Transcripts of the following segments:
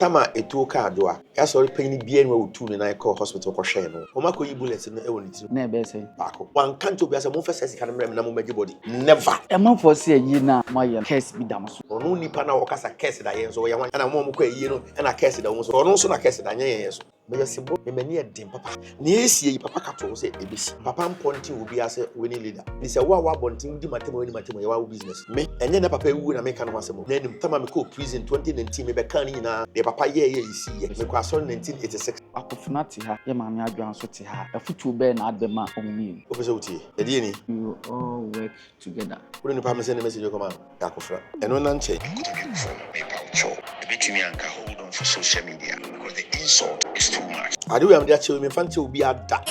Tama etu ka adwa. Ya sorry pain bia nwa otu ne na call hospital ko hwe no. O mako yi bullet no e woni ti. Na be say. Baako. Wan kan to bia say mo fa sesi kan mrem na mo magi body. Never. E man for say yi na my case bi dam so. Ono nipa na wokasa case da yen so ye wan na mo ko yi no na case da wo so. Ono so na case da nya yen so. Me just bo me mani e dim papa. Na esie yi papa ka to say ebisi. Papa mponti obi ase weni leader. Ni say wa bontin di matemo ye wa business. Me enye na papa ewu na me kan wasemo. Na nim tama me ko prison 2019 me be kan ni na de papa ye isi ye. Me ko aso 1986. Akofuna ti ha, ye maame adwan so ti ha. Afutu be na adema omni. O pese utie. E die ni. You all work together. Uri ni pa me send message ko ma. Ya kofra. Eno na nche. Hold on for social media because the insult is too much. I do am there chill me fan chill be ada.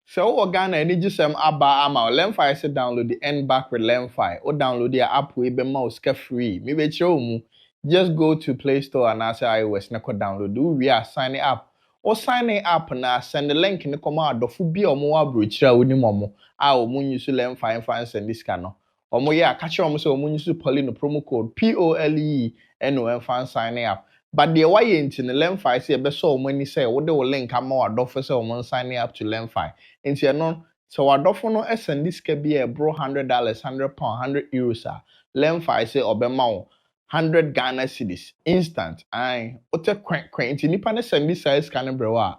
So what Ghana any jisem aba ama Lemfi say download the end back with Lemfi or download the app we be mouse free. Me be show mu just go to Play Store and answer iOS na ko download do we are signing up or signing up na send the link in the command do fu bi omo wa brochira oni momo a omo use Lemfi fan send this can no omo ya catch omo say omo use Poleeno promo code POLENO fan signing up. But the way into the Lemfi say be so many say what the link am wa do for say omo signing up to Lemfi. Into no so wadofo no send this can be a bro $100, £100, €100 Lemfi say obema 100 Ghana cedis instant. Aye, ote crank into nipa ne send this size can brewa.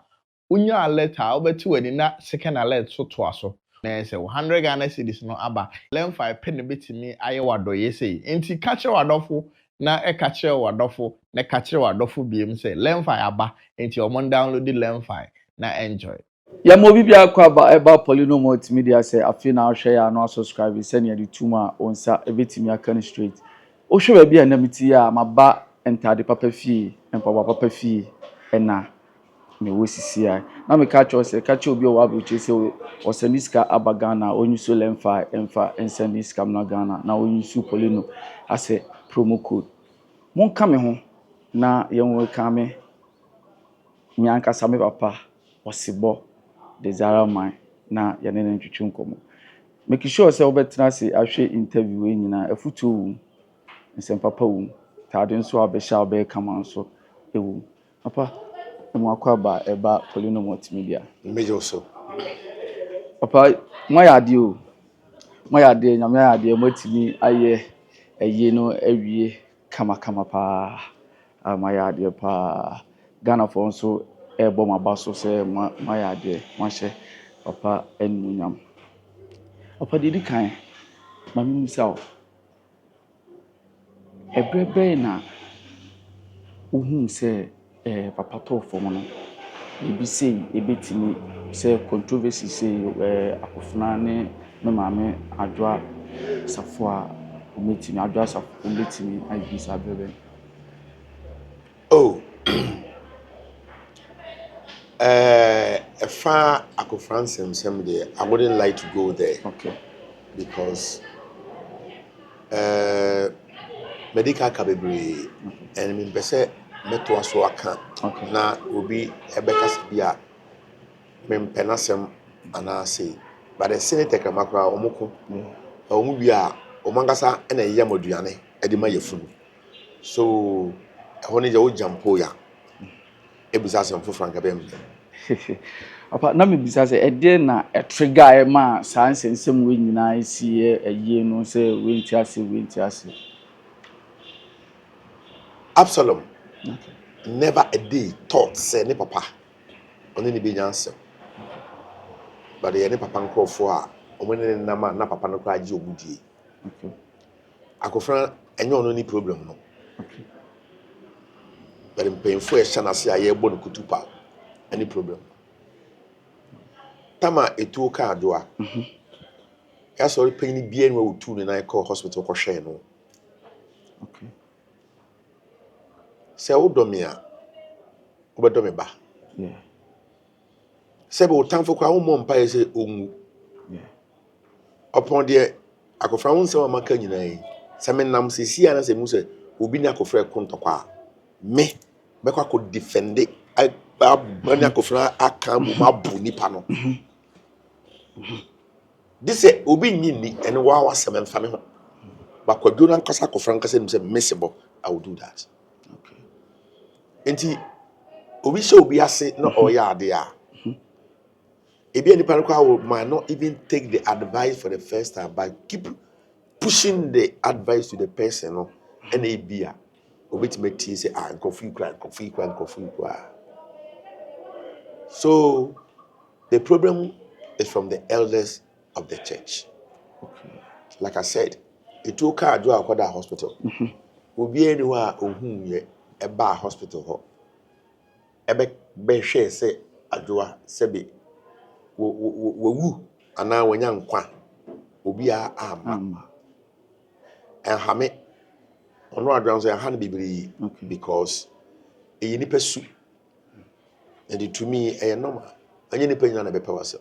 Unya alert obetu we na second alert so to aso. Na say 100 Ghana cedis no aba. Lemfi pen bit me aye wado ye say. Inti catch wadofo na e catch wadofo na catch wadofo biem say Lemfi aba inti omon download the Lemfi na enjoy. Ya mo bibia kwa ba Poleeno Multimedia say afi na hwe ya no subscribe send ya the tuma onsa ebetimi aka no straight. O hwe ba bia na miti ya maba entade papa fie empa papa fie ena me wosisi ai na me catch obi o wa buche say o seniska abagana onyuso Lemfi emfa enseniska na Ghana na onyuso Poleeno ase promo code mon ka me ho na yenwe ka me nyanka same papa Osebo Desire man na yane na ntwitwu nkomo make sure say obetra say ahwe interview we nyina afutu wu nsem papa wu tade nso abehya obe kama nso ewu papa emu akwa ba eba Poleeno Multimedia Mejo so papa moya ade nyame ade motimi aye eye no awie kama pa moya ade pa Ghana for nso ebo mabaso say moya ade mahye papa enunyam papa didi kan mami misa ebrebe na uhun say papa to fom no ebi say ebetimi say controversy say akofuna ne me mame adwa safo ometimi adwa safo ometimi aibisa brebe oh far akofransem some there I wouldn't like to go there. Okay. Because medical cababre and me pese meto aso aka na obi ebeka bia me penasem ana say but the senator kamakra omoko omu bia omangasa na yeye moduane edi ma yefunu so ehoni je o jampo ya ebisa sem fo franka bem apa na me bisa say ede na trigger ma san sensem we nyina isi eye no say we nti ase Absalom never a day thought say ne papa oni ni be nyanse but the papa nkofo a omene na papa no kwa agi ogudie okay akofra enyo no ni problem no okay but painful e shana se aye bo no kutupa any problem tama etu ka adwa ya sorry pain bia nwa otu ne na call hospital ko hwe no okay se odomia obedomi ba yeah sebe o tamfo kwa wo mpa ese onwu yeah upon the akofra won se maka nyina yi se me nam sesi ana se mu se obi ni akofra kontokwa me bekwa ko defend bani akofra aka mu mabu nipa no this obi nyini ene wa wasem mfa me ho But Kwaduna Kasa Kofranka said himself miserable, I will do that. Okay. Enti obi say obi ase no oya ade a. Ebi any panko might not even take the advice for the first time, but keep pushing the advice to the person no and e bia obetime say nkofu kra. So the problem is from the elders of the church. Okay. Like I said, it took a do a hospital. Obi anywhere ohun ye eba hospital ho. Ebe be hwe say adwoa sebe wu ana wanya nkwa obi a ama. Hame ono adwan so ha na bibiri because e nipa su and to me e normal. Anye nipa nyina na be pawase.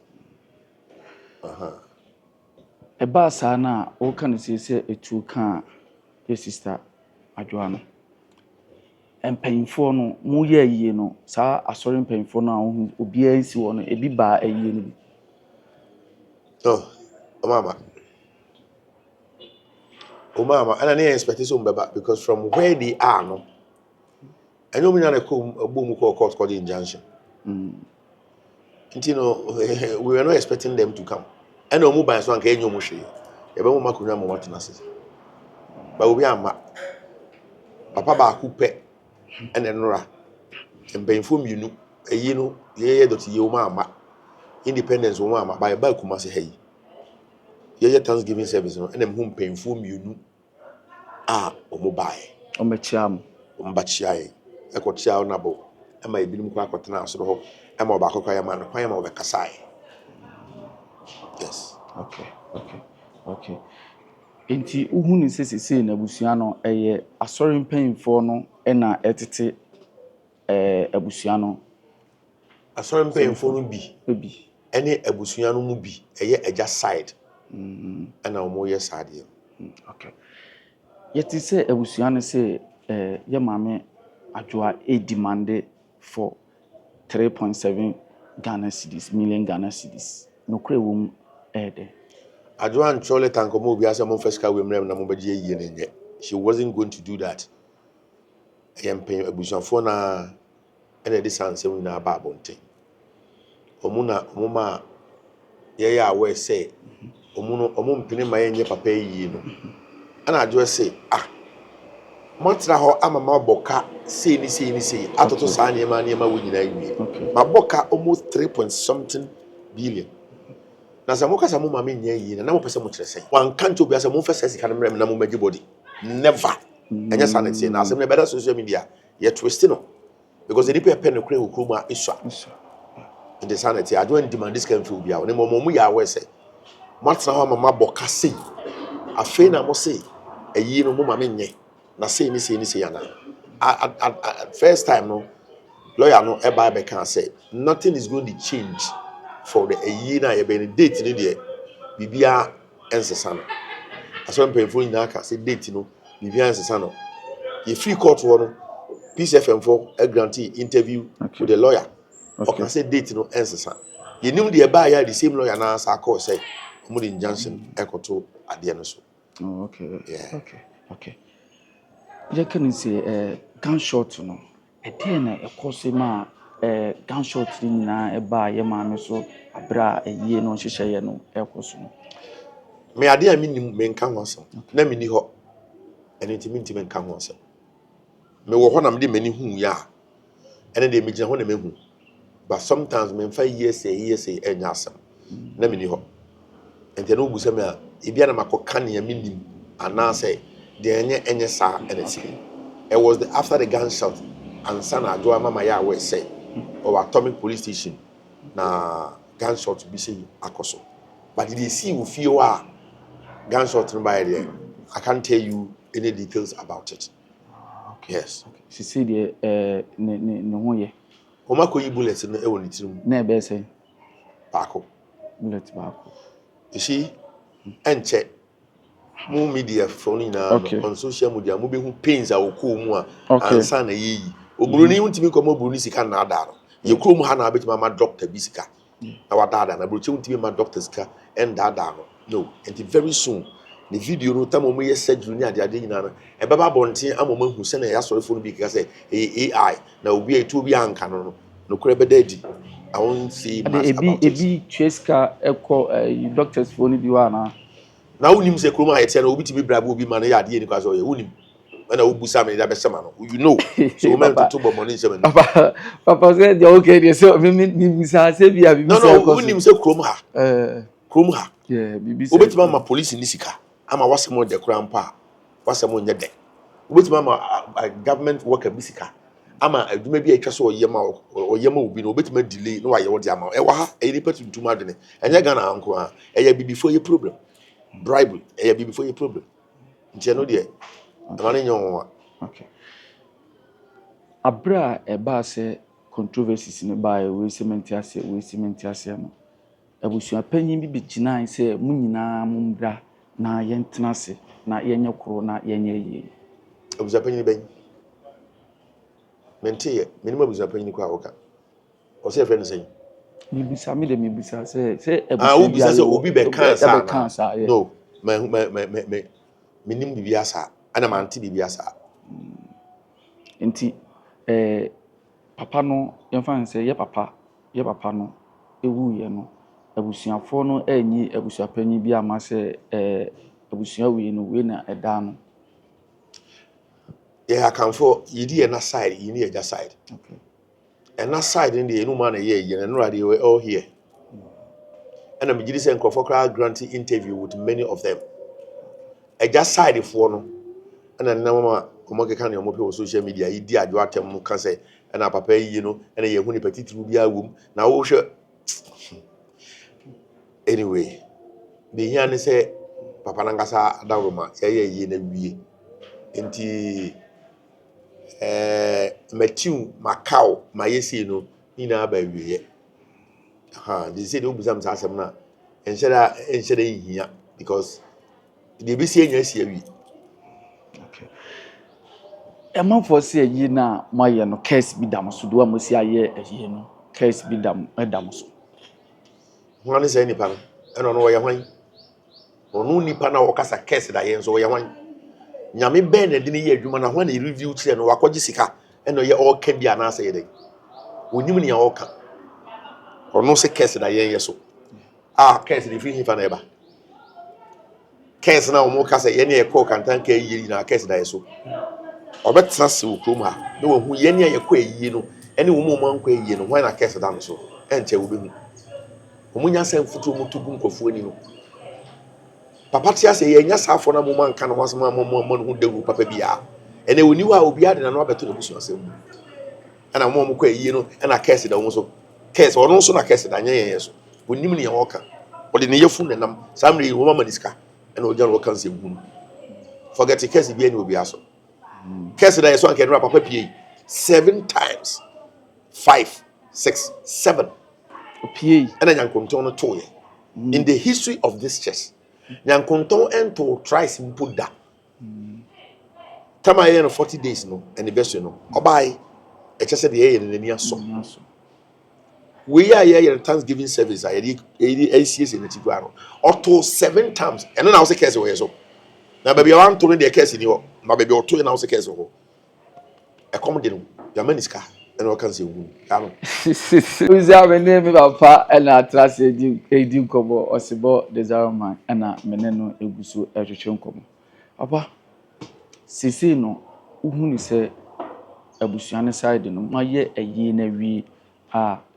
Eba saa na o kan say etu kan your sister adwoa no. Mpanyinfo no mu ye yie no saa asori mpanyinfo no a wo obi ansi wo no ebi ba ayie no. Oh, mama, and I need expectation baba because from where they are no. I know me na ko boom ko court called injunction. You know, we were not expecting them to come. And no mobile so anka enyo mo hwe. E be mo makonya mo watena se. Ba obi ama. Papa ba ku pe ene nora. Mbemfo mienu. Eyi no ye dot ye o ama. Independence o ama ba kuma se hayi. Ye Thanksgiving service no ene mhu mpemfo mienu a o mobile. O mechiam. O mbachia ye. E ko chia na bo. Ema ebinim kwa akotena asoro ho. Ema oba akokwa ya ma no kwa ya ma oba kasai. Yes. Okay. Enti uhu ni sesese na abusua no eye asori mpanyinfo no na etete abusua no. Asori mpanyinfo no bi. Ene abusua no mu bi eye eja side. Ana omo ye sade. Okay. Yeti se abusua no se ye maame adwoa demanded for 3.7 million Ghana cedis. No kre wom de. Adwoa nchole tankomo obi ase mo first ka wemrem na mo baje yie ne nye. She wasn't going to do that. Yempen abusuafo na ene de sansem na ba abonten. Omo ma ye ya we say omo mpene ma ye nye papa yie no. Ana adwoa say motra ho amama boka sei ni atoto saa niema wo nyina yiwe. Ma boka almost 3 point something billion. Na sa mo kasa mo ma me nya yi na mo pese mo kire sen. Wan kan to bia se mo fese sika no mrem na mo magi body. Never. Enya sanity na asem na better social media ye twist no. Because the people pen no kure okroma iswa. In the sanity I don't demand this can feel bia. Ne mo ya we say. Motra ho amama boka sei. Afei na mo sei ayi no mo ma me nye. Na sei ni yana. At first time no lawyer no eba be can say nothing is going to change for the year na ye be date ni de bibia ensesa no. Aso mpemfo nyina ka say date no bibia ensesa no. Ye free court wo no PCFM for a grantee interview with the lawyer. Okay, say date no ensesa. Ye nim de eba ya the same lawyer na sa call say mo the injunction ekoto ade no so. Oh, okay. Yeah. Okay. You can say gunshot no. E dey na e cause ma gunshot ni na e ba ye maame so abra eyie no hyehyeye no e cause no. Me ade a minim me nka ho asem. Na me ni ho. Ene ntimi nka ho asem. Me wo ho na me de mani hu ya. Ene de me gina ho na me hu. But sometimes me fa years enya asem. Na me ni ho. Ente no bu se me a e bia na makoka ne ya minim ana say de enye sa eneti. It was after the gunshot and sana adwa mama ya we say or atomic police station na gunshot be say akoso. But did you see we feel gunshot by there? I can't tell you any details about it. Okay. Yes. She said ne ho ye. Oma ko yi bullet no e woni tirim. Na e be say Baako. Bullet baako. You see enche mu media phone na on social media mu be hu pains a okọ mu a ansa na yeyi oburu ni untimi ko oburu ni sika na ada no ye krom ha na betima ma doctor bi sika na wada ada na buru che untimi ma doctor sika and ada no and very soon the video no time omo yes surgery ni ade nyina no e baba bonten amoma hu se na ya sori phone bi ka say AI na obi e to bi anka no kure beda di I won't say much about it ebi cheska eko doctors for ni bi wa na na unim se kroma ayete na obi ti bi brabo obi ma na ya ade ni kwa so ye unim na obusa me da be sema no you know so men to bo money sema no papa say dey okay dey so me bisa say bi no unim se kroma kroma yeah bibi say obetima ma police ni sika ama wasemo de kura mpa wasemo nye de obetima ma government worker bi sika ama adwuma bi atwa so oyema obi no obetima delay no waye wo de ama e wa ha e ni patuntum adene enye Ghana anko a eya bibifo ye problem bribery eya bibifo ye problem ntia no de amane nyo okay abra e ba se controversies ni ba e we cement ase no abusua panyin bi bigina se mu nyina mu mbra na yentena se na yenye koro na yenye yi abusua panyin ben mentie minimum abusua panyin ko awoka o se friend say mibisa mi de mibisa se abusua bi say obi be cancer no me minim bibia sa ana manti bibia sa nti papa no yemfa nse ye papa no ewu ye no abusuafo no anyi abusuapanyi bi ama se abusua we no we na eda no ye akanfo yidi ye na side yini ye ja side okay and na side in the enu man ye no rade we all here and am gidi say nkofo kra granting interview with many of them e ja side fo no and na mama omo ke kan omo pe o social media yidi adwo atem no kan say na papa yi no and ye hu ni petitru bi awum na wo hwe anyway the here ne say papa nangasa adawroma ye yi na wie enti Matthew Macau mayesi no ina ba wiye they say they obusam sa asem na ensheda hia because they be see enya sia wi okay man for say yi na maye no case bi dam so do amosi aye eyi no case bi dam so ho ne say nipa no eno no ye hwan onu nipa na okasa case da ye so ye hwan nyame ben na de ne ye adwuma na ho na review kire no wakogi sika eno ye all ka bi ana say ye dey onim ne ya oka ono se case da ye so case de free hifa na eba case na omo kasa ye ne e call Kantanka yi na case da ye so obetena se okrom ha na wo hu ye ne ye kɔ eyi no ene wo mo man kɔ eyi no hwan na case da no so enche wo be hu omunya sem futu mu tugu nkɔfo ani no papa tia se ye nya safo na mo man ka no wasem mo hu dagu papa bia ene woni wa obi ade na no abeto no busu asem mu ana mo kɔ eyi no ena case da wo so case ono so na case da nya ye so onim ne ye woka ode ne yefu ne nam samre wo mama niska ena oja no kan se hu forget the case bi ene obi aso case that is one can papa pay 7 times 5 6 7 pie and yankonton no toye in the history of this church yankonton ento tries put that time I 40 days no anniversary no obai e chese de ye ne ni so we are Thanksgiving service I ACS in the Tiguaro auto 7 times and then I was a case away so now baby I want to the case in your my baby or two and I was a case of accommodate Yamaniska and all can say wound. we say my name papa and I trust edi kobo Osebo Desire man and na meneno eguso ehwehwe nkomo papa sisi no uhu ni se abusua ne side no maye eyi na wi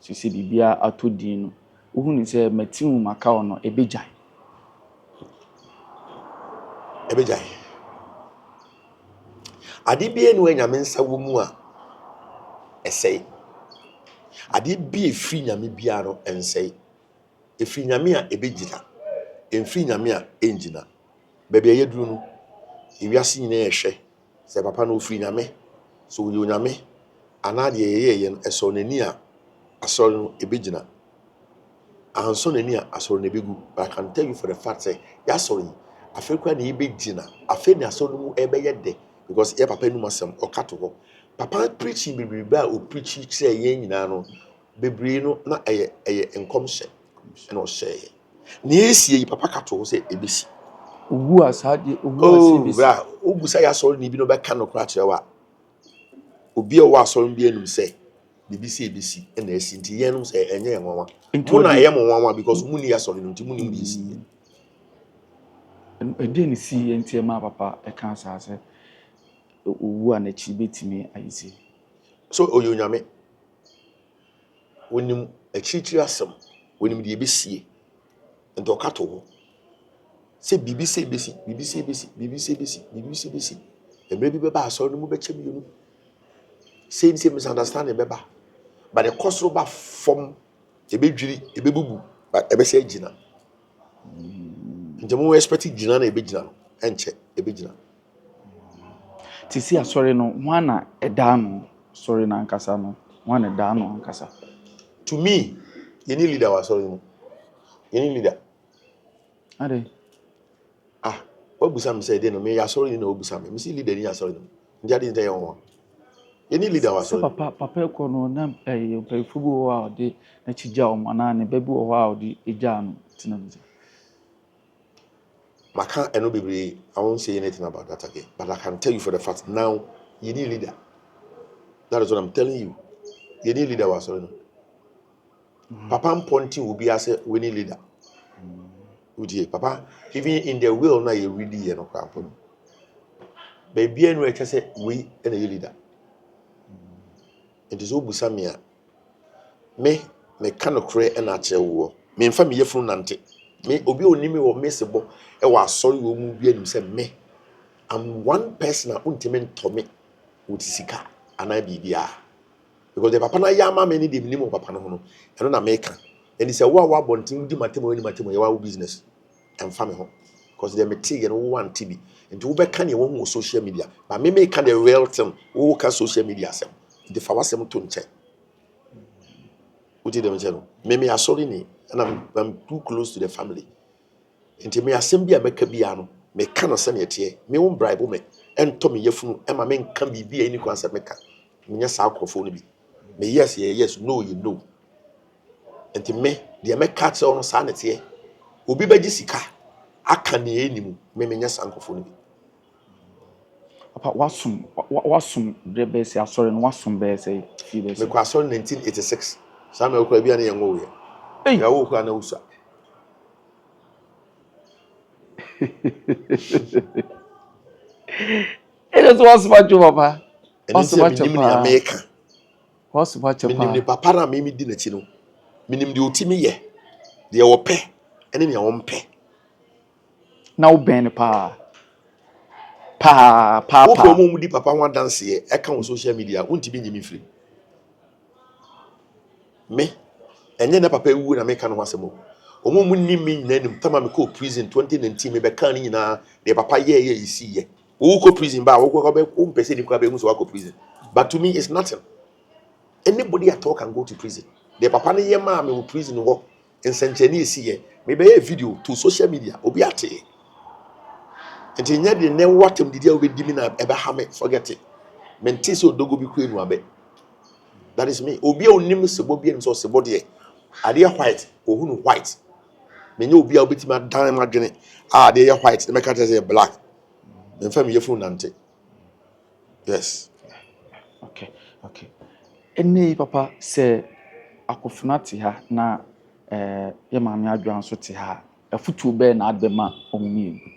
sisi bibia atodin no uhu ni se Matthew Macau no ebejai ade bia no anyame nsa wo mu a esei ade bia efiri nyame bia no ensei efiri nyame a ebejira efiri nyame a enjina bebia yeduru no ewiase nyina ehwe se papa no ofiri nyame so wo nyame ana de yeye no eso nani a asoro no ebejina anso nani a asoro no ebegu but I can tell you for the fact say ya asoro yi afekwa na ebejina afe na asoro no mu ebeye de because ye papa nu masem okato ho papa preaching bibliba o preach kire ye nyina no bebre no na eye enkomhye na o hye ni esie papa kato ho se ebesi owu asade owu Oh, asebisi bra, ubusa ya sorry ni bi no be ka no kra chewa. Obi a wa sorry bi enum say BBC ABC na esi nti yenum say enye enwanwa. into Mu na odi ye mo nwanwa because mu ni ya sorry no nti mu ni mu esi. edi ni si enti ma papa e kan sa se owu a na chi betimi ayisi So oyonyame wonim achichiri asem wonim de ebesie nti okato ho se BBC ABC BBC ABC BBC ABC BBC ABC emre bi beba asori no mu bechem yunu say misunderstanding beba but the cost ba from ebedwiri ebebubu but ebe say gina nti mo expect gina na ebegina no enche ebegina ti si asori no wana eda no sorry na ankasa no wana eda no ankasa to me any leader was sorry no any leader ade obusa me say dey no me ya sorry no obusa me see leader ni ya sorry no nja dey dey won any leader was se sorry papa ko no na pe fubu wa ode na chija o mana ne bebi o wa ode eja no tinam Maka eno bebre, I won't say anything about that again. But I can tell you for the fact now, you need leader. That is what I'm telling you. You need leader was sorry. Papa pointing will be as a winning leader. Papa, even in the will now you really no cramp. Baby and we say we and a leader. It is Obusamia. Me kind of create an actual war. Me and family from Nante. Me obi onimi or messable. I was sorry we move and say me. I'm one person that ultimate to me. Utisika and I be because the papa na yama many the minimum papa no and na make and he say wa bontin di matemo ni matemo your business and family home because they meti and one TV and you be can you on social media but me make the real thing who can social media sem the fa wasem to nche uti dem channel me asori ni and I'm too close to the family and me asem bia meka bia no me kan se na tie me won bribe me ento me yefunu e ma me kan bibia ni kwanse meka me sa akrofo no bi me yes yes no you know and me the me catch on sanity obi beji sika aka na enimu me nya sankofo no bi papa wasum brebe se asori no wasum be se fi be se me kwa so 1986 sama okura bia na ye nwo we ya wo kura na usa it is wasuma jo papa eni se wasuma me nim ni chapa America wasuma me nim ni chapa papa na me di na chi no me nim de otimi ye de wo pe ene ne wo mpe na uben pa wo pe mo mu di papa ho dance ye e ka on social media untimi nyimi free me enye na papa ewu na me ka no asemo omo mu ni me nyina nim tama me ko prison 2019 me be kan ni nyina de papa ye isi ye wo ko prison ba wo ko be o mpese ni ko be hu so ko prison but to me it's nothing anybody at all can go to prison the papa ne ye ma me wo prison wo nsencheni isi ye me be ye video to social media obi ate enti nya de ne watem didi a obedi mi na ebe ha me forget it menti so dogo bi ku enu abe that is me obi a onim sebo bi enim so sebo de ade white ohunu white menye obi a obetima dan madwene de ye white the make say black me fam ye phone nante yes okay ene papa se akofuna te ha na ye maame adwan so te ha afutu be na adema omumi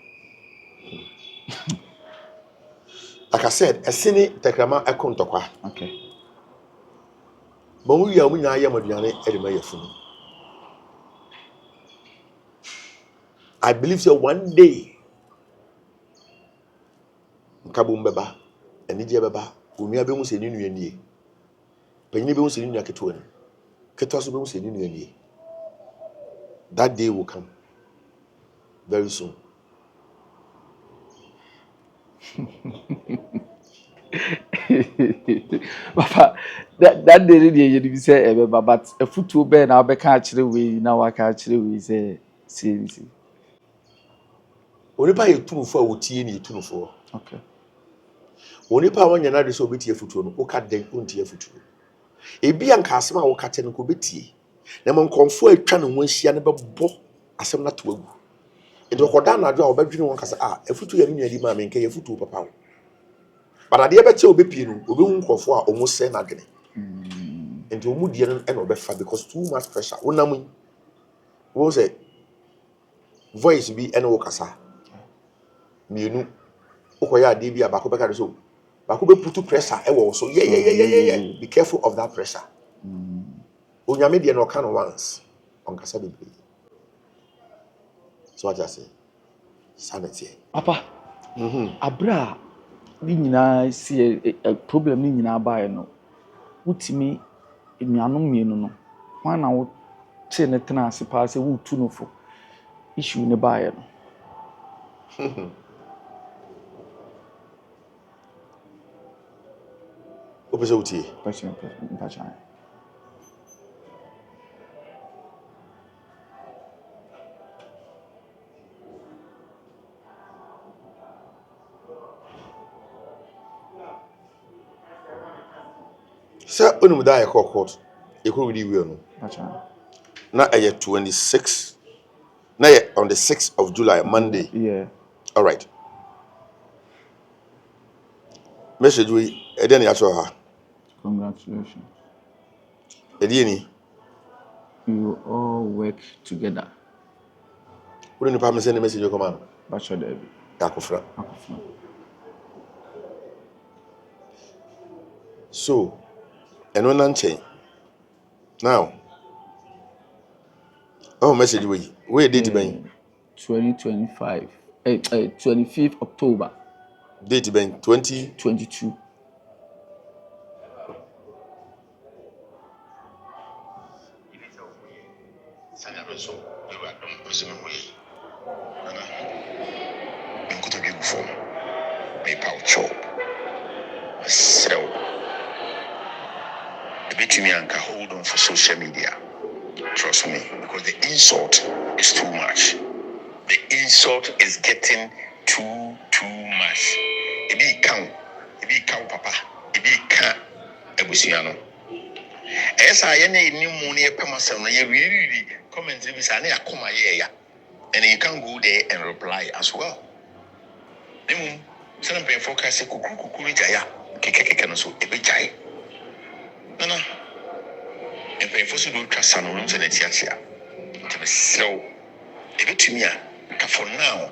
like I said esini tekrama ekontokwa okay but we are munya ye maduane e de ma yefunu I believe so one day nkabum beba enije beba onua be hu se ni nua nie panyine be hu se ni nua ketewa ni ketewa so be hu se ni nua nie that day will come very soon papa that day dey you say baba but afutu be na be ka akire we na wa ka akire we say see onipa ye tunufo a wotie ni tunufo okay onipa wanya na de so obetie futuo no oka den ontie futuo ebi anka asem a woka te no ko betie na mo nkonfo atwa no ho ahia ne bebo asem na to agu It was Kodana draw bedroom one cassa, a foot to your near mamma and care foot to papa. But I dear bet you be pin, who for almost send agony. And to Mudian and Obefa because too much pressure. Unami was a voice be an okasa. Minu Okoya Dibia Bakobeka so. Bakobe put to pressure. So yeah. Be careful of that pressure. Unyamedi no can once on Casabi. So what I say, sanity. Papa, abra, ni nyina see a problem ni nyina ba no. Wutimi enuanom mienu no. Wan na wo che ne tena ase pa se wutu no fo. Issue ne ba no. Opese utie. Question. Sir, when we die a court, you could really will. Now, 26. Now, on the 6th of July, Monday. Yeah. All right. Message we, then you her. Congratulations. Edieni. You all work together. What do you send a message you command? Bachelor David. Yakufra. So, and when I'm change. Now, oh, message we. Where date ben? 2025. 25th October. Date ben 2022. Hold on for social media. Trust me, because the insult is too much. The insult is getting too much. It be count, papa. It be count, ebusiano. As I any new money, Pamasan, you really comment if it's an akoma yeah, and you can go there and reply as well. Some pay focus kuku jaya, keke so ebe jai. Nana, and pay for some trust and rooms and etiasia. So, if it to me, for now,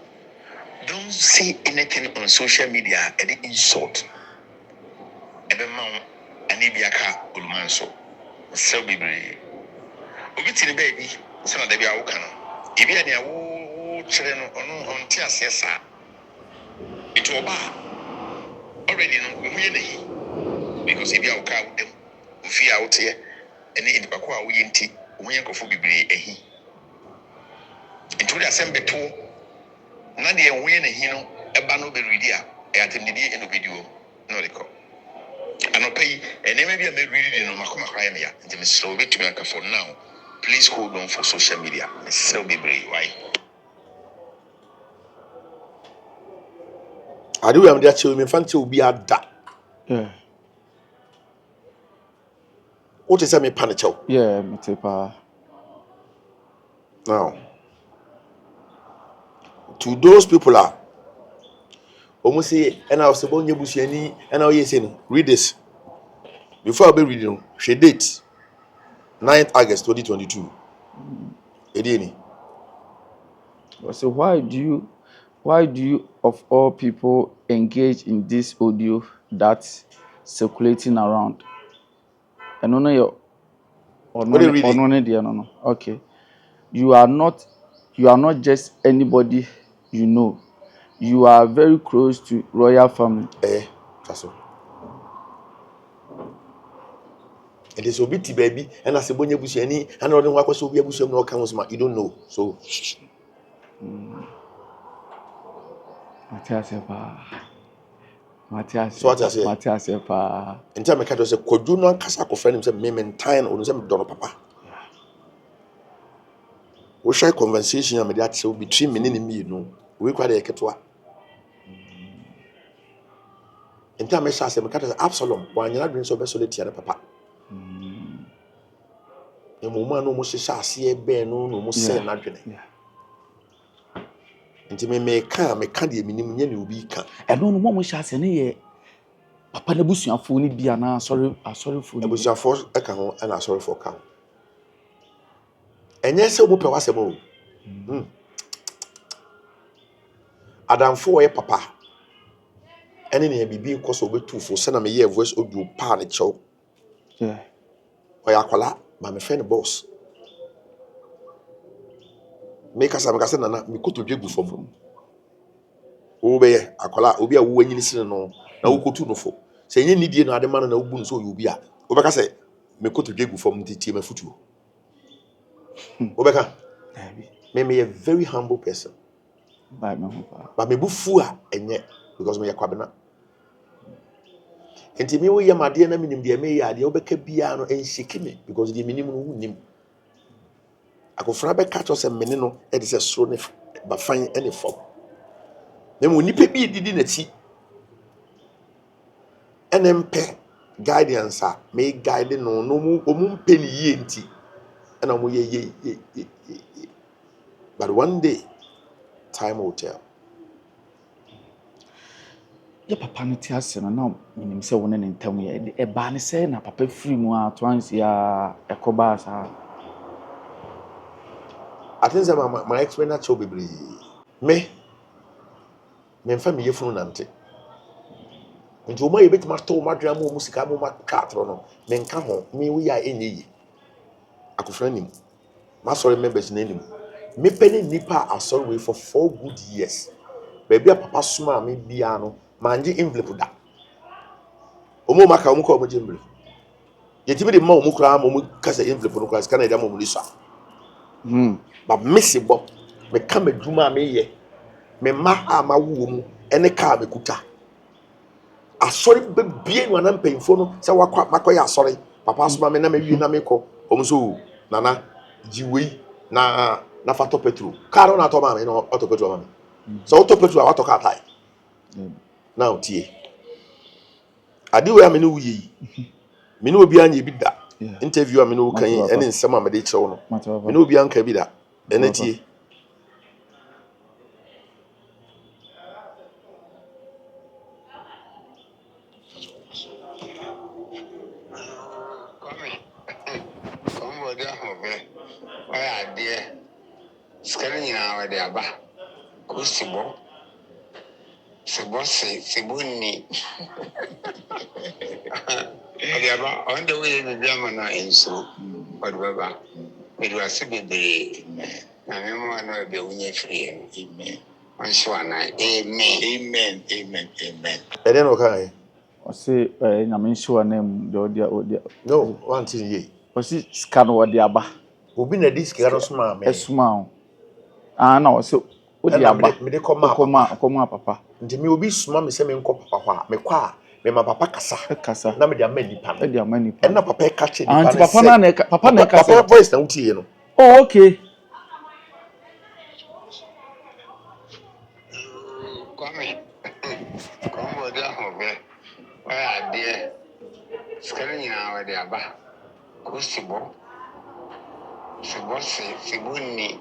don't say anything on social media and insult. Ebe man, and ibiaka ulmanso. So be brave. Obitini baby, son of the Biaukano. If you are the children on Tiasa, it will bar. Already know who because if you are cow them, if you out here, and in the Bakua, we ain't tea, we ain't go for Bibi, a he. Into the assembly too. Nadia win a hino, a bano beridia, at the end of video, no recall. And I'll pay, and then maybe I may read it in Makoma Crimea, and the slow bit to make for now. Please hold on for social media. So be brave. Why? I do have that children, fancy will be at that. Yeah. What is a me panicho? Yeah, me tepa. Now, to those people are almost say, and I was about you busheni, and now yes, read this. Before I be reading, she date 9th August 2022. Edieni. So why do you of all people engage in this audio that's circulating around? And on your What are you reading? no. Okay. You are not just anybody you know. You are very close to royal family. That's all. And there's a bit baby, and I say, when you busheni, and I don't want to be able to know counts, you don't know. So, Matthias, so what I say? Matthias, In time, I can't say, could you not cast a friend himself, me time or some donor papa? We share conversation, and that so between me and me, you know, we quite a ketwa. In time, I say, Absalom, when you're not doing so best, so the papa. The woman almost shall see a bear, no, say nothing. Nti me ka de minim nye ne obi ka. Eno no mo hye ase ne ye papa na busuafo ni bia na asori fo ni. Abusuafo eka ho na asori fo ka. Enye se omo pe wasem o. Adamfo ye papa. Ene ne bibi nkoso obetu fo se na me ye voice audio pa ne chew. Yeah. Oya akwala ma me friend boss. Make us nana me koto dwegu fom. Wo be ye akwala obi a wo anyini sine no na wo kotu no fo. Se enye nidie no ade ma na wo bu no so obi a. Wo be ka se me koto dwegu fom tie me futuo. Wo be ka me a very humble person. Ba me ho pa. But me bufu a enye because me yakwabena. Enti me wo ye made na minim de me ya de wo be ka bia no enshiki me because de minim no wu nim. Akofra be ka to se mene no e de se soro ne ba fan ene fom. Na mo nipa bi didi na ti. Enempe guidance a me guide no mu mpe ni ye nti. Na mo ye. But one day time will tell. Ye papa no ti ase no na minim se wona ne ntam ye e ba ne se na papa free mu a twansi a ekoba sa. I think my experience cho bebre. Me mfa me yefunu nante. Nti o ma yebet ma to ma dra mo musika mo ma katro no. Me nka ho me wi ya enye yi. Akofra nim. Ma sorry members na nim. Me peni nipa asori we for 4 good years. Baby a papa suma me bia no manje envelope da. Omo maka omo ko omo jembre. Yetimi de ma omo kra ma omo kasa envelope no kra ska na ida mo lisa. Ba mesi bo me ka madwuma me ye. Me ma a ma wo mu ene ka me kuta. Asori bebie no na mpemfo no se wakwa makoya asori. Papa suma me na me wi na me ko. Omo so nana jiwe na fato petrol. Car na to ma me no auto petrol ma me. So auto petrol wa to car tai. Now tie. Ade we amene wuyi. Me no obi anya bi da. Interview amene wo kan ene nsem amede kyew no. Me no obi anka bi da. Ene tie. Come dia hobe. Oya de. Skani nyina wa de aba. Kusibo. Sibuni. Adiaba on the way in Germany and so whatever. It was a bit na me mo na be unye free. Amen. On sure na amen. Ede no kan. O se nyame nshwa na mu de odia. No, one thing ye. O se scan wo de aba. Obi na disk ga no suma me. Esuma o. Ah na o se o de aba. Me de koma papa. Nti me obi suma me se me nko papa kwa me kwa me ma papa kasa na me de ama nipa no. E de ama nipa. Na papa ka che nipa Anti papa na kasa. Papa voice na utie no. Oh okay. Come dia hobe. Oya de. Skani nyina wa de aba. Kusibo. Sibuni.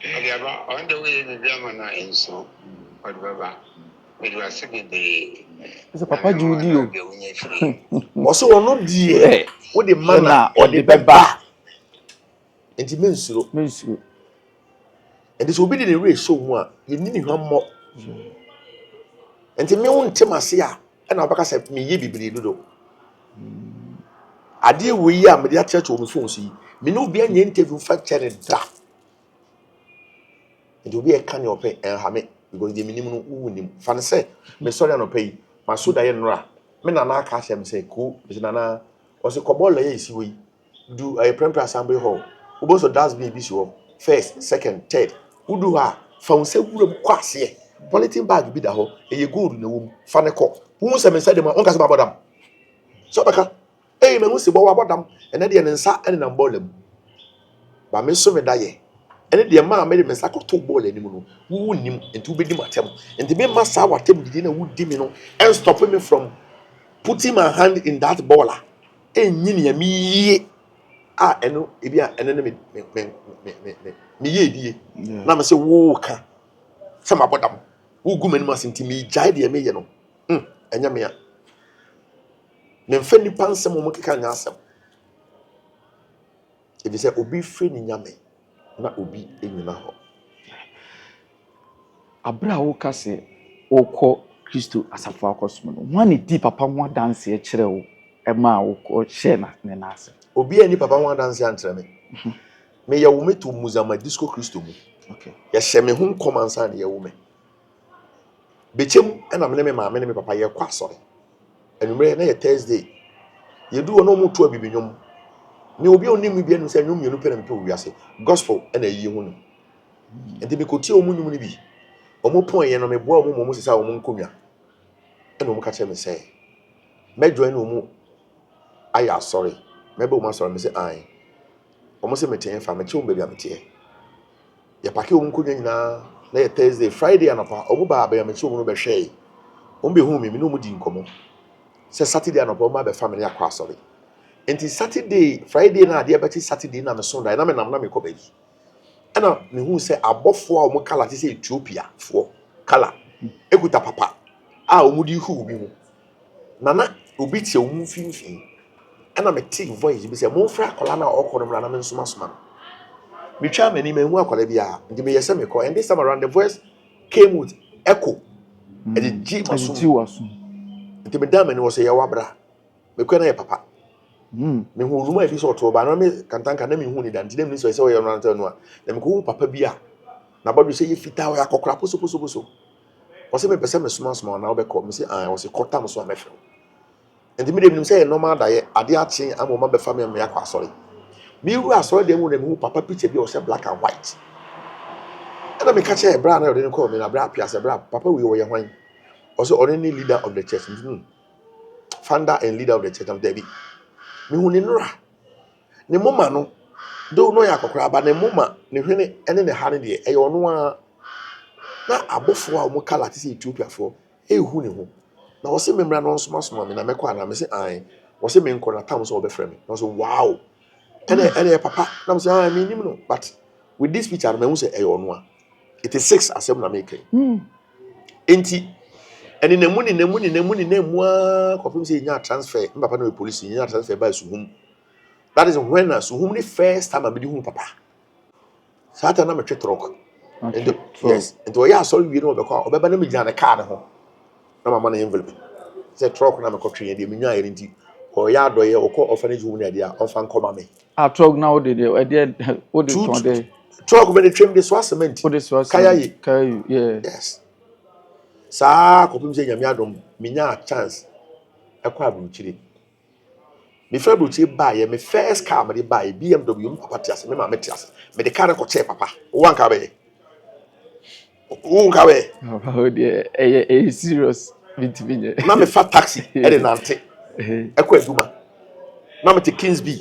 Adiaba on the way in Germany and so whatever. It was a bit So papa Judy o. Oso ono die. Wo de mana o de beba. Enti mensuro. Enti so obi de ne re show mu a ye ni hwammo. Enti me won temase a na obaka se me ye bibiri dodo. Ade we yi a me de acheche o me phone so yi. Me no obi anya interview fa chere da. Enti obi e ka ne ope ha me because de minim no wu nim. Fa ne se me sorry no pay. Ma so da ye nra. Me na na aka hye me se ko me na o se kobo la ye si we. Do a prempra assembly hall. Obo so das be si wo. First, second, third. Udu ha fa unse wura kwase e. Polythene bag bi da ho. Eye gold na wo. Fa ne ko. Wu se me se de ma onka se ba bodam. So baka. Eh me hu se bo wa bodam. Ene de ne nsa ene na mbolam. Ba me so me da ye. Ene de ma me de me nsa ko to ball anim no. Wu nim enti wu bedi matem. Enti me ma sa watem didi na wu di me no and stop me from putting my hand in that baller. Enyini ya mi eno ebia ene me me ye die na me say wo ka say mabodam wo gu mani masinti me jai de me ye no enya me a me mfa nipa nsem mo keka nya asem e be say obi fre ni nyame na obi enyina ho abra wo ka se okọ Kristo asafo akosom no wani di papa ho dance e kire wo e ma wo share na ne nase obi ani papa ho dance antre me me ye wo meto muzama disco Kristo mu okay ye hye me ho komansa ne ye wo me bechem na me maame ne me papa ye kwa sori enumere na ye Thursday ye du no mu to abibinwom ne obi oni mu bia no se nwom yenu pere mpe wiase gospel na yi hu no enti me kotie omu nwum ni bi omu pon ye no me boa omu sesa omu nkomua na omu ka che me se me join omu aya sorry me be omu sorry me se ai omu se me ten fa me che omu bia me tie ye pake omu nkomua nyina na ye Thursday Friday anapa omu ba ba ya me che omu no be hwe omu be hu me no mu di nkomo se Saturday anapa omu ba family akwa sorry enti Saturday Friday na ade abeti Saturday na me Sunday na me nam na me ko ba yi ana me hu se abofo a omu kala ti se Ethiopia fo kala ekuta papa a omu di hu bi mu nana obi tie omu finfin ana me take voice bi se mo fra akola na okoro mra na me nsoma soma me twa mani me hu akola bia ndi me yese me ko and this time around the voice came with echo and the G maso ndi me dam ni wo se ye wabra me ko na ye papa me hu ruma e bi so to ba na me kantanka na me hu ni dan ndi dem ni so se wo ye no anta no a na me ko papa bi a na badu se ye fita wo akokora poso wo se me pese me soma na wo be ko me se an wo se kota mo so amefro and me dem say normal da ye ade ache amoma be family me yakwa sorry me ru asori dem wo na me hu papa picture bi o se black and white and me catch e bra na o dey call me na bra pia se bra papa we wo ye hwan also only leader of the church founder and leader of the church of David me hu ni nra ne moma no do no yakokora ba ne moma ne hwene ene ne ha ne de e yo no a na abofo a mo kala ti se Ethiopia fo e hu ne ho na wo se memra no nsoma me na mekọ ana me se ai wo se me nko na tam so obefrɛ me na so wow ene papa na me se ai me nim no but with this picture me hu se e yo no a it is 6 asem na make enti ene nemu a kopim se nya transfer papa na police nya transfer by suhum that is when suhum the first time I be hu papa sata na me twetrok and yes and we are sorry we no be kwa obeba na me gina na car ho na mama na envelope say truck na me kotwe de me nyaa enti o ya do ye okọ orphanage home na de a on fan koma me a truck now de o de ton de truck me de trim de so cement o de so kaya yi yeah yes sa kopim se nyame adom me nyaa chance ekwa abuchire me fa abuchire ba ye me first car me de ba BMW me papa tiase me ma me tiase me de car ko che papa wo anka be oh dear eh serious bitibinye na me fa taxi e de nante ekwa aduma na me te Kingsby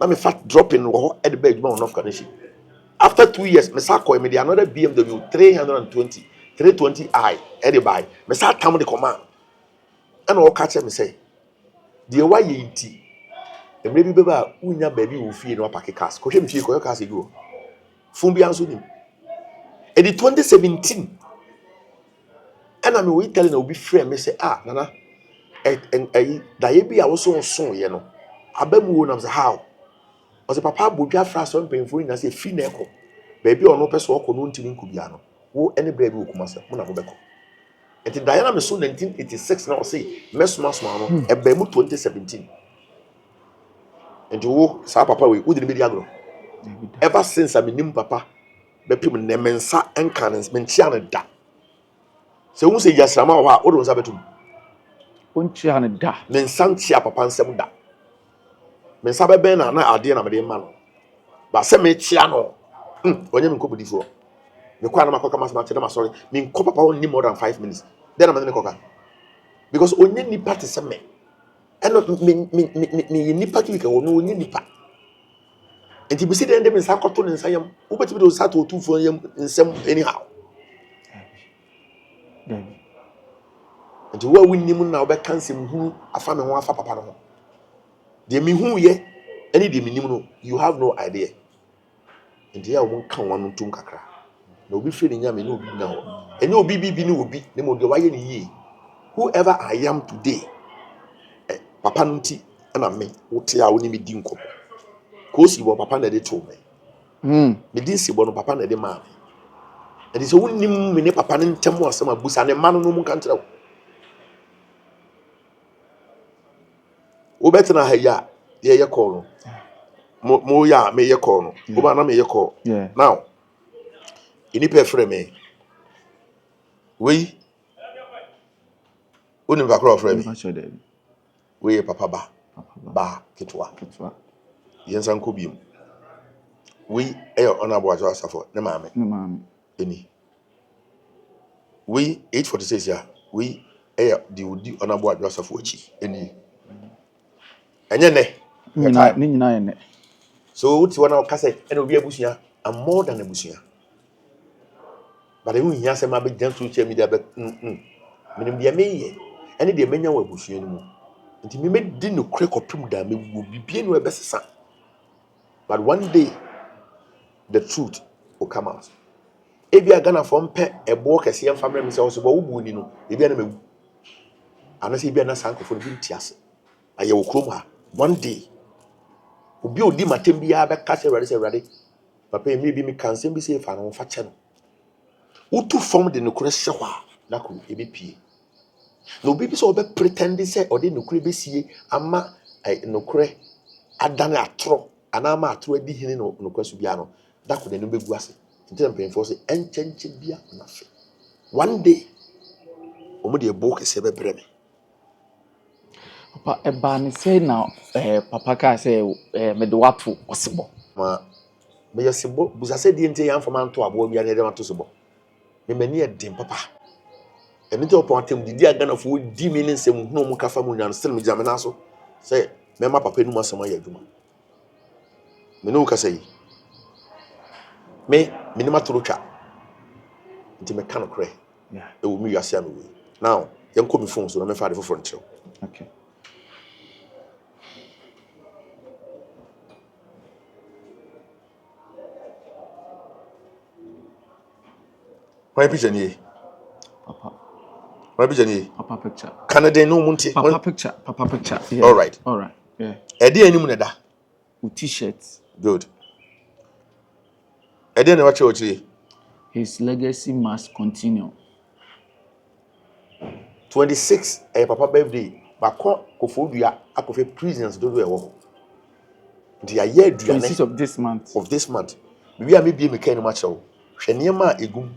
na me fa dropping wo e de ba aduma on off connection after 2 years me sa ko me de another BMW 320i e de buy me sa tam de command and o catch me say de wa ye nti emre bi beba unya ba bi wo fie no park cars ko hwe me fie ko cars egu fun bi anso nim e di 2017 and am we telling obi friend me say ah nana da ye bi a wo so ye no abamu wo na say how o say papa bodwa fra so mpemfo na say fi na eko ba bi ono pese oko no ntimi nkubia no wo ene bra bi okuma se mo na mo beko enti Diana me so 1986 na o say mesoma no e ba mu 2017 enti wo sa papa we wo di me di agro ever since I nim papa be pim ne mensa enka ne menchia ne da se wo se yasrama wo ha wo do nsa betum onchia ne da mensa nchia papa nsem da mensa be ben na ade na me de ma no ba se me chia no onye me nkobudifo me kwa na makoka masma tena ma sorry me nko papa won ni more than 5 minutes then am na koka because onye nipa te se me eno me nipa ki ka wo no onye nipa enti bi se den de me sa koto ne nsa yam wo beti bi do sa to tufo yam nsem anyhow enti wo winnim na wo be kansem hu afa me ho afa papa no ho de me hu ye any de me nim no you have no idea nti ya wo kan wanu tum kakra na obi firi ne nyame na obi na ho enye obi bibi ne obi ne mo de waye ne yi whoever I am today papa nti na me wote a wo ni me di nkop ko si bo papa na de to me me di si bo no papa na de ma me so wonim me ne papa ne ntem asem abusa ne ma no mu kan tira wo betena ha ya ye call no mo ya me ye call no wo ba na me ye call now ini pe frɛ me we oni ba kro frɛ me we papa ba ketwa yensa nko biem we honorable ajo asafo ne maame eni we 846 ya we di honorable ajo asafo achi eni enye ne ni nyina ye ne so uti wana okase ene obi abusua am more than abusua but e hu hia se ma be jan social media be minim dia meye ene dia menya wa abusua ni mu nti me di no kure kopim da me wo bibie no ebesesa but one day the truth will come out ebi agana from pe ebo kese yem family me se wo so bo wubu ni no ebi na mawu anase ebi na sankofo no bi ntiase aye wo krom ha one day obi odi matem bia be ka se ready papa emi bi mi kansem bi se fa no fa che no utu form de no kure hye hwa na ko ebi pie no obi bi so be pretend se odi no kure be sie ama no kure adane atro ana ama atro adi hini no kwasu bia no da ko de no be gu ase nti mpem for se enchenche bia na fe one day omo de ebo kese be breme papa eba ni say na papa ka say me de wato Osebo ma me yesebo busa se die nti yan fama nto abo bia na de mato sebo me mani e din papa eni te opon atem didi agana fo di mi ne nsem hu mu kafa mu nyan sel me jame na so say me ma papa enu asema ya adwuma me no ka say me ni matoro twa nti me kan kre e wo mi yase ame we now yen ko mi phone so na me fa de for nchew okay why picture ni papa why picture ni papa picture Canada no munti papa picture yeah. all right yeah e dey anim ne da with t-shirt good e dey na wa che his legacy must continue 26 papa birthday bakọ kofodua akofe prisons do do e wo ndi aye aduane 26 of this month bibi a mebie me kan ma chewo hwene ma egum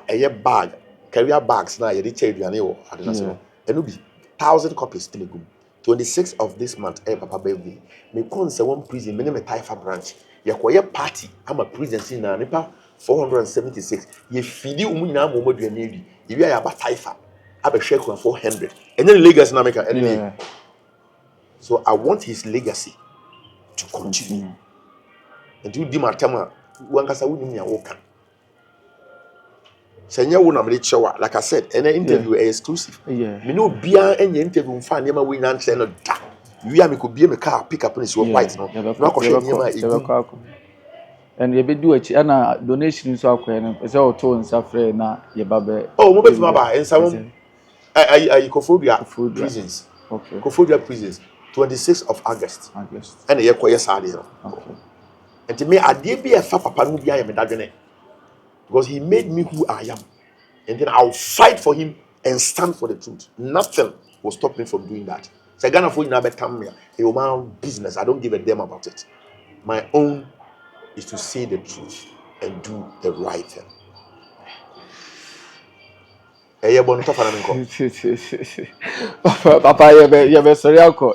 eye bag carrier bags na ye de che aduane wo adena so eno bi 1000 copies to egum 26 of this month papa birthday me kon se one prison me ne me taifa branch ye koye party ama prisons na nipa 476 ye fili umu nyina ma omo aduane edi ebi ya ba taifa abehwe kwa 400 and then legacy na make any so I want his legacy to continue and you di matama wankasa wuni ya woka senya wo na me chewa like I said any interview exclusive me no bia enya interview mfa ne ma we na nche no da wi a me ko bie me car pick up ne so white no na ko hwe nyema egu and ye be do achi ana donation so akoye no pese o to nsafre na ye ba be mo be fuma ba ensawom I Kofodua prisons. Okay. Kofodua prisons. 26th of August. And ye koye sade no. Okay. And to me ade bi e fa papa no bia ye me dadwene. Because he made me who I am. And then I'll fight for him and stand for the truth. Nothing will stop me from doing that. So Ghana for you now betam me. It will my business. I don't give a damn about it. My own is to say the truth and do the right thing. Papa ye be sori akọ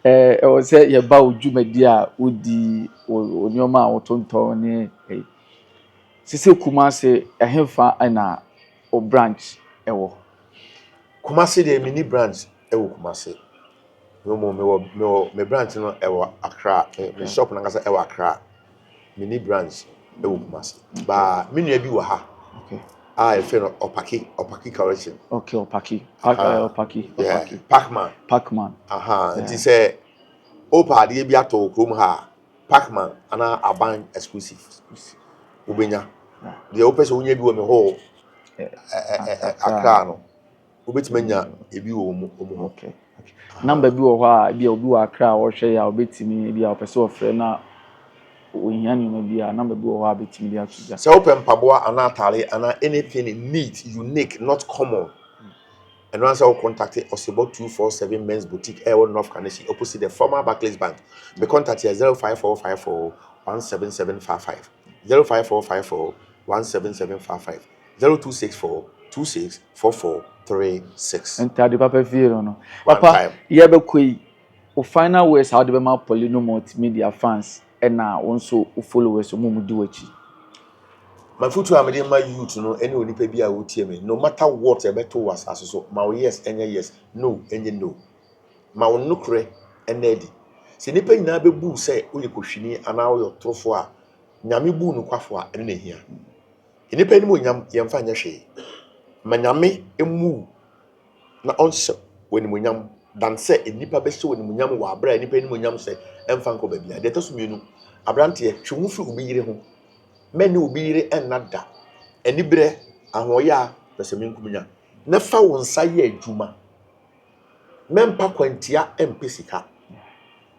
e o se ye ba odwumadi a odi onyoma a wotonton ne sise Kumase ehemfa na o branch ewo Kumase de mini branch ewo Kumase me branch no ewo Accra me shop na ngasa ewo Accra mini branch ewo Kumase ba me nua bi wo ha okay I feel opaki correction. Okay, opaki. Pacman. Pacman. It is a opa de bi ato krom ha. Pacman ana aban exclusive ubenya the opese onye bi wo me ho akra no obetimanya ebi wo mu ho. Okay. Number bi wo ho a bi obi wo akra wo hwe ya obetimi bi a opese ofre na ohia ni no bi a number bi wo ho a betimi dia tuja. Se open paboa ana atare ana anything neat, unique, not common. And once I will contact Osebo 247 Men's Boutique, Air North Canesi, opposite the former Barclays Bank. The contact here 05454 17755, 05454 17755, 0264 264436. Ntade papa fie no. Papa, ye be koi o final words how the ma Poleeno Multimedia fans and na also followers so mu di wachi. My future am dey my youth no any onipa bi a wotie me no matter what e beto was as so my yes enye yes no enye no ma wonukre enedi se nipa nyina bebu se oye kohwini ana oye trofo a nyame bu nu kwafo a ene na hia nipa ni mo nyam yemfa nya hwe ma nyame emu na onse woni mo nyam dan se nipa be se woni mo nyam wa abra nipa ni mo nyam se emfa nko ba bia de tasumenu abrante twemu fi obi yire ho many will be enada enibre ahoya pese menkumnya na fa won saye adwuma mempa kwantia empesika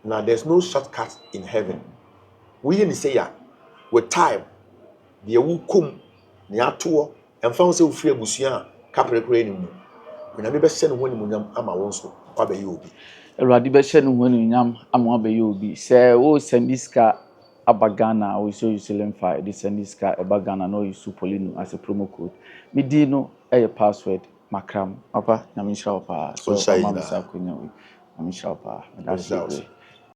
now there's no shortcut in heaven we ni say ya with time the wu kum ne ato emfa won se ofri abusua kaprekre ni mu onyame be se ne ho ni munyam ama won so kwa be ye obi Ewurade be hye ne ho ni nyam ama be ye obi se wo sendiska abagana or so you lemfa the sendiska abagana no use Poleeno as a promo code me di no e password makram papa nyame nhyira wo pa so mama msa konya we nyame nhyira wo pa that's it.